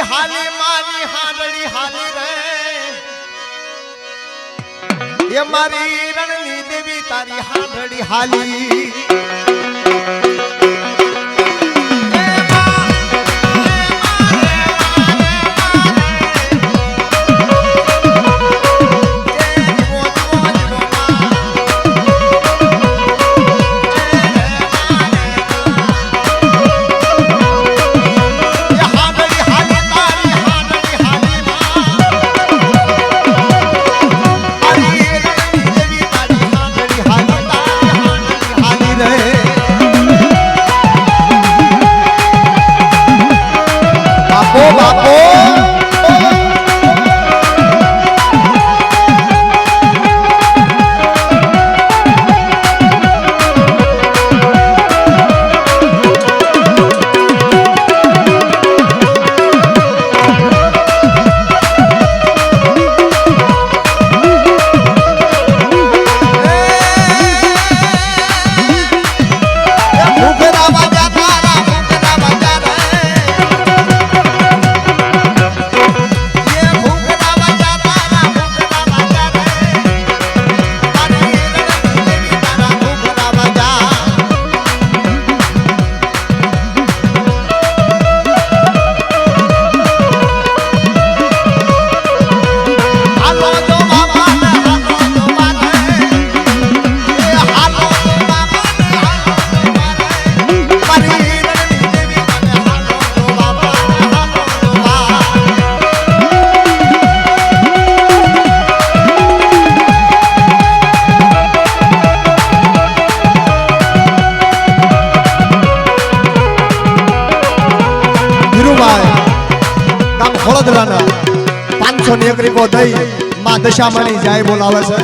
હાલી માની હાંડળી હાલી રે એ મારી રણની દેવી તારી હાંડળી હાલી વડોદરાના 500 એક રીપો દઈ માં દશામાની જાય બોલાવે છે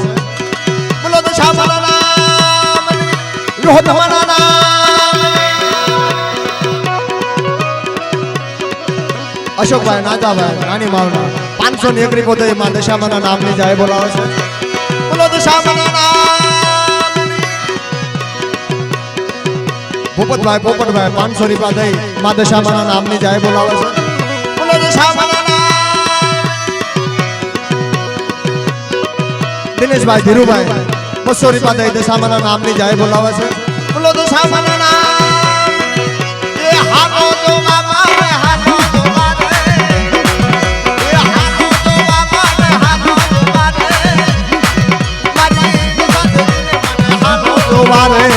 બોલો દશામાના નામ રોહતમાના નામ અશોકભાઈ નાગાભાઈ નાની માવના 500 એક રીપો દઈ માં દશામાના નામની જાય બોલાવે છે બોલો દશામાના નામ ભૂપતભાઈ પોપટભાઈ 500 રૂપિયા દઈ માં દશામાના નામની જાય બોલાવે છે બોલો દશામાના દિનેશભાઈ ધીરુભાઈ 200 રૂપિયા દઈ દશામાના નામની જાય બોલાવે છે બોલો દશામાના નામ એ હાલો તો બાબા હાલો તો બાબા એ હાલો તો બાબા હાલો તો બાબા મારી મને હાલો તો બાબા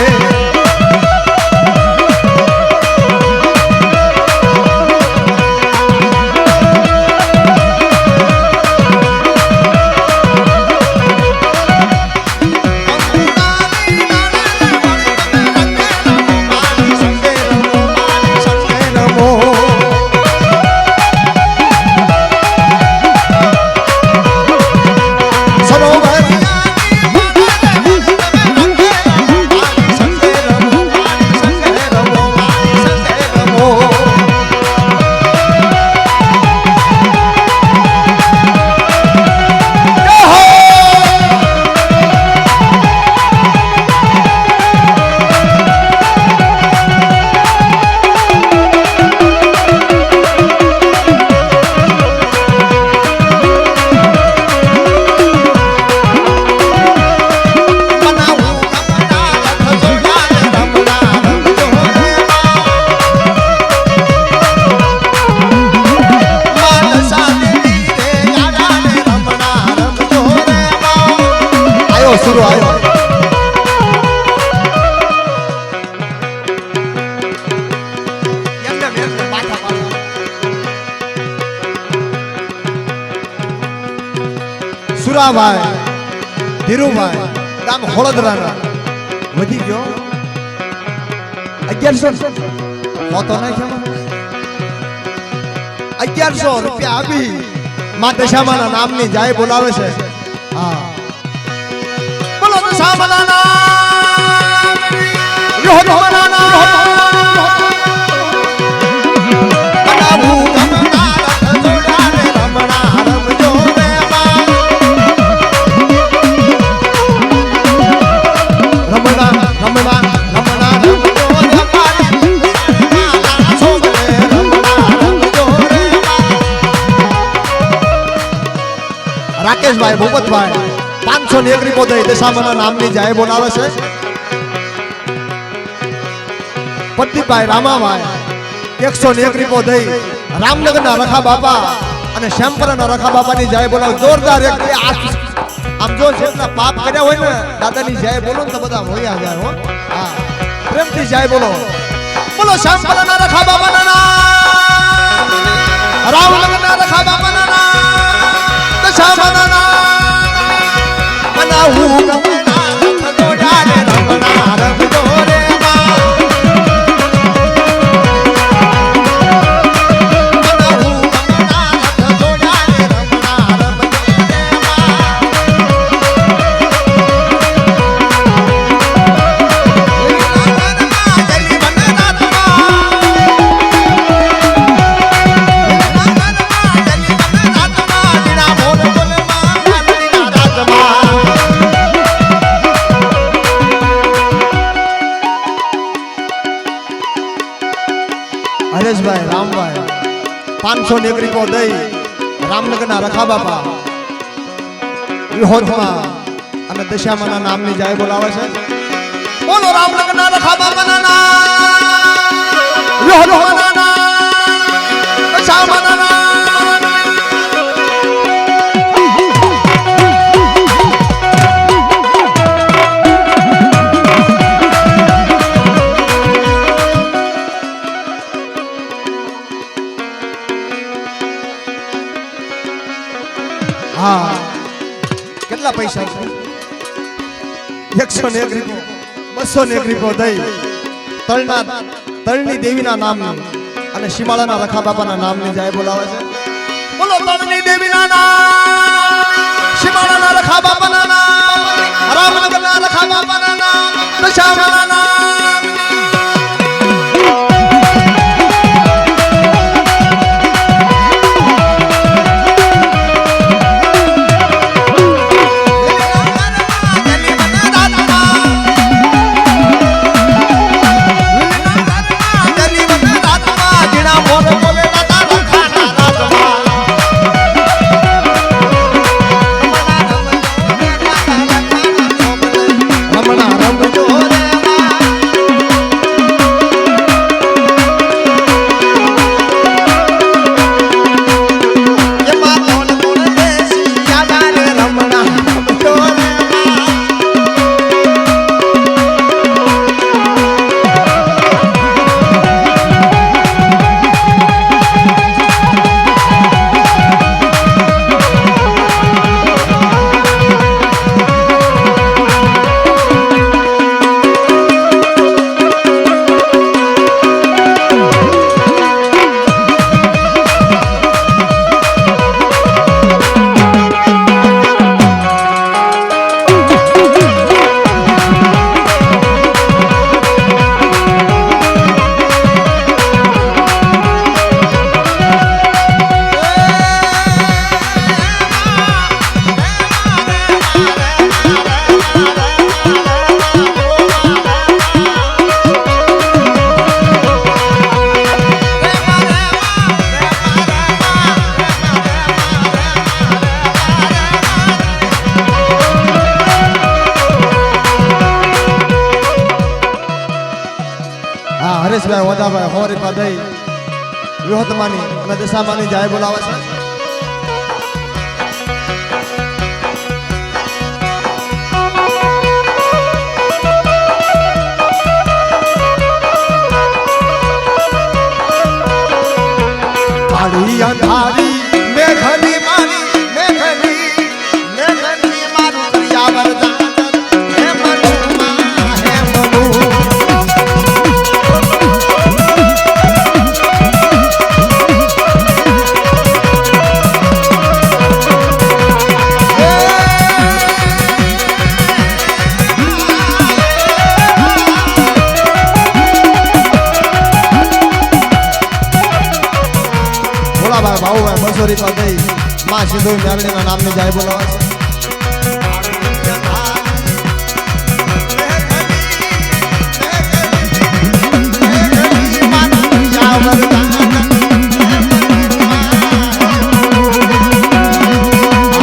સુરાભાઈ ધીરુભાઈ ગામ વડોદરાના વધી ગયો 1100 હોતો નહીં 1100 રૂપિયા આપી માં દશામાના નામની જાય બોલાવે છે હા બોલો દશામાના નામ રોહતમાના નામ ભાઈ ભૂપતભાઈ 501 રૂપિયો દઈ દશામાના નામની જાય બોલાવે છે. પ્રદીપભાઈ રામાભાઈ 101 રૂપિયો દઈ રામનગરના રખા બાપા અને શ્યામપરાના રખા બાપાની જાય બોલાવે. જોરદાર એક આમ જો જેટલા પાપ કર્યા હોય ને દાદાની જાય બોલો ને તો બધા હોયા જાય હો. હા પ્રેમથી જાય બોલો. બોલો શ્યામપરાના રખા બાપાના નામ, રામનગરના રખા બાપાના નામ, દશામાના નામ. અને હું ગમના રથ જોડાને રમણા રથ જોડે હરેશભાઈ રામભાઈ 501 રૂપિયો દઈ રામનગરના રખા બાપા વિહોદમાં અને દશામાના નામની જાય બોલાવે છે. બોલો રામનગરના રખા બાપાના નામ, વિહોદમાના નામ, દશામાના નામ. હા કેટલા પૈસા છે? 101 રૂપિયો 201 રૂપિયો દઈ તળની દેવીના નામની અને શિમાળાના રખા બાપાના નામની જાય બોલાવે છે. બોલો તળની દેવીના નામ, શિમાળાના રખા બાપાના નામ, રામનગરના રખા બાપાના નામ, દશામાના નામ. હરેશભાઈ વદાભાઈ 100 રૂપિયા દઈ વિહોદમાની અને દશામાની જાય બોલાવે છે. પાડી અંધારી મેઘની મારી મેઘની મારું પ્રિયા વરદાન હે મનુ હે મનુ. ભાઉભાઈ 200 રૂપિયા દઈ માં સિંધુ મેરણીના નામની જાય બોલાવે છે.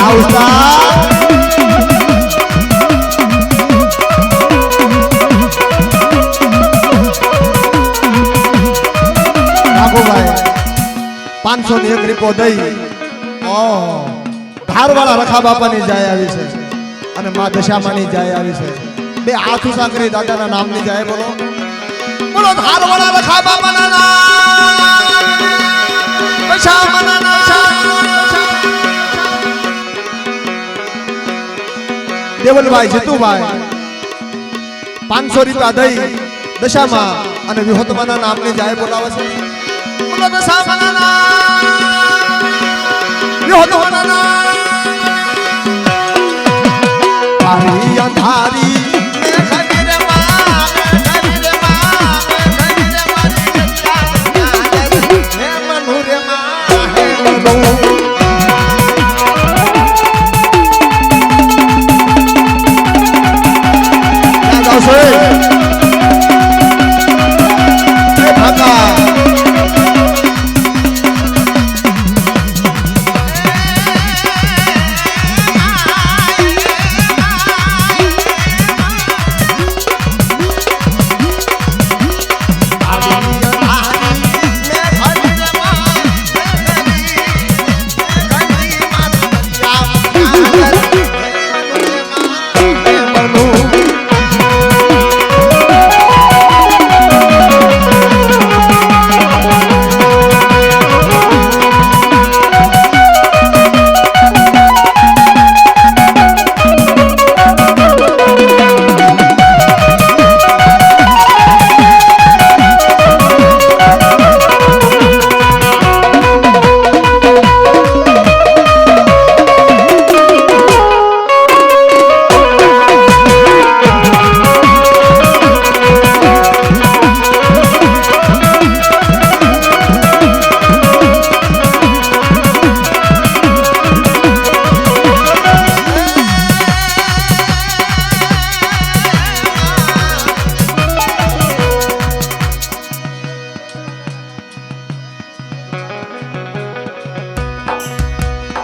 આવતા 501 રૂપિયો દઈ ધારવાળા રખા બાપાની જાય આવી છે અને મા દશામાની જાય આવી છે બે હાથ ઉસા કરી દાદાના નામની જાય બોલો બોલો ધારવાળા રખા બાપાના નામ દશામાના નામ દેવલભાઈ જીતુભાઈ 500 રૂપિયા દઈ દશામાં અને વિહોતમાના નામની જાય બોલાવે છે બોલો દશામાના નામ વિહોતમાના નામ આરી અંધારી મે ખબીર માં હે મનુ રે માં હે મનુ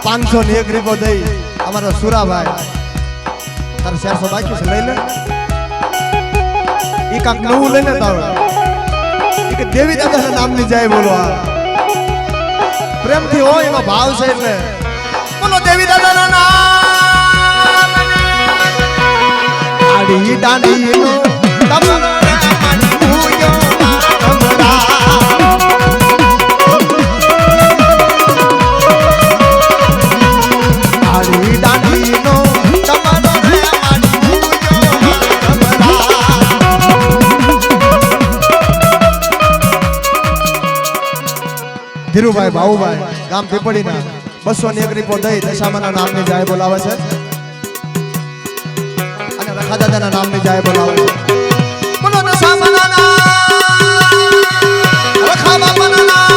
પાંચસો ને 1 રૂપિયો દઈ અમારા સુરાભાઈ તારે 400 બાકી છે લઈ લે ઈ કાક નવું લઈને તાવ ઈ કે દેવી દાદાના નામની જાય બોલો આ પ્રેમથી હોય એનો ભાવ છે એટલે બોલો દેવી દાદાના નામ આડી દાંડીનો તમારો માની પૂજો મારા ધીરુભાઈ ભાવુભાઈ ગામ પીપળીના 201 રૂપિયો દઈ દશામાના નામની જાય બોલાવે છે અને રખા દાદાના નામની જાય બોલાવે છે બોલો દશામાના નામ રખા બાપાના નામ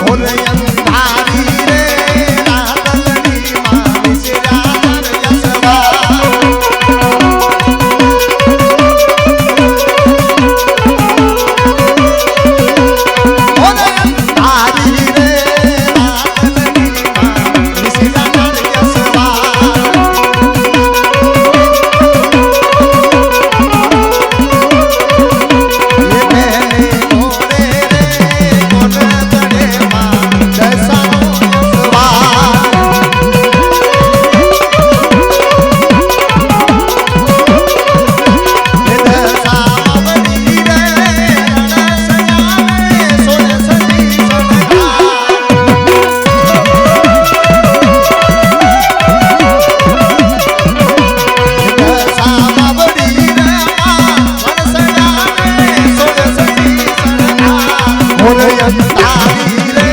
બોલે અંધારી રે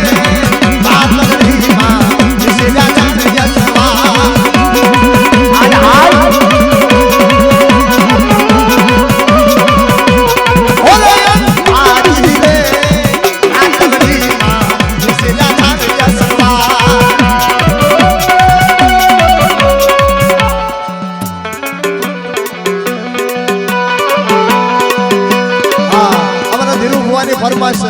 રાતલની માં વિસરા યસવા ફરમાશ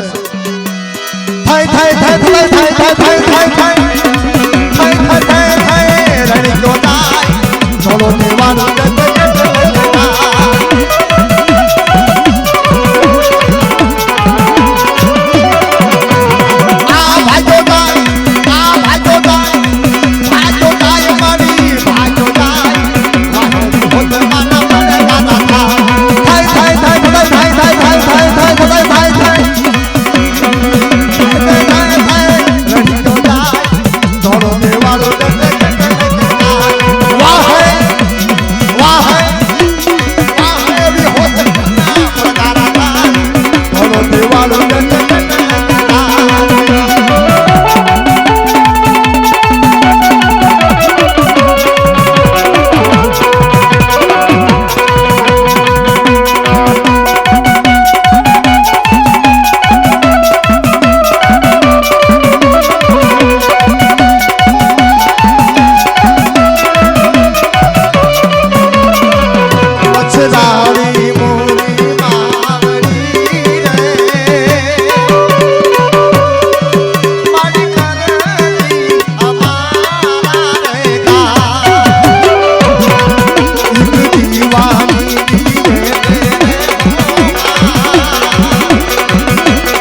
થાય થાય થાય થાય થાય થાય થાય થાય થાય થાય થાય થાય રણી કો તાય ચોલો દેવાનો સસરાળી મોરી માવડી રે મારી કરતી અમારા રે ગા એક દીવાની રે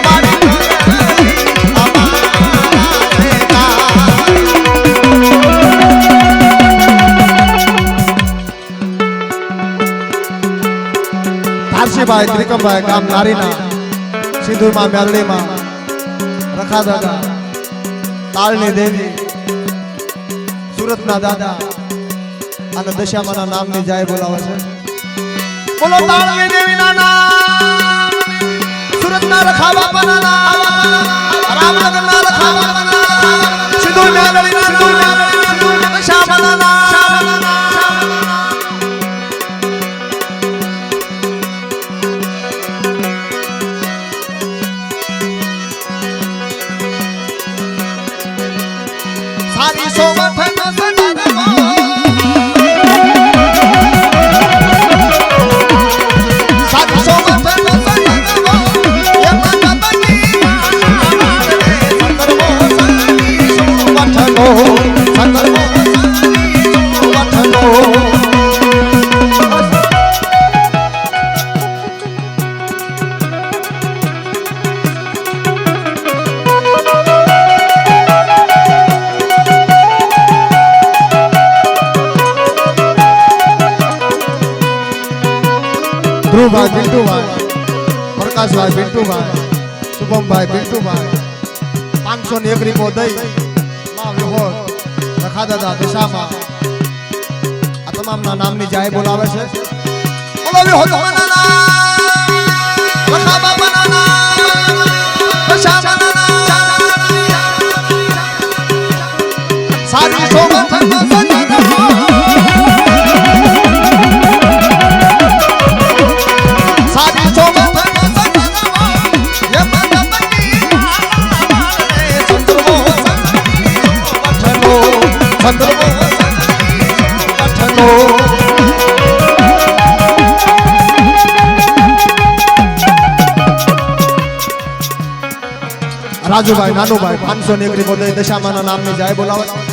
મારી કરતી અમારા રે ગા ભાઈ ત્રિકમભાઈ ગામ નારીના સિંધુમાં મેરડીમાં રખા દાદા તાળની દેવી સુરતના દાદા અને દશામાના નામની જાય બોલાવે છે બોલો તાળની દેવીના નામ સુરતના રખા બાપાના નામ રામનગરના રખા બાપાના નામ સિંધુ મેરડીના દશામાના નામ સારી સોમઠ સારી સોમઠ ધ્રુવભાઈ પિન્ટુભાઈ પ્રકાશભાઈ પિન્ટુભાઈ શુભમભાઈ પિન્ટુભાઈ 501 રીપો દઈ માં વિહોર રખા દાદા દશામાં આ તમામના નામની જાય બોલાવે છે બોલો વિહોરમાના નામ રખા બાબાના નામ દશામાના નામ સારી સોમઠ રાજુભાઈ નાનુભાઈ 501 રીપો દઈ દશામાના નામની જાય બોલાવે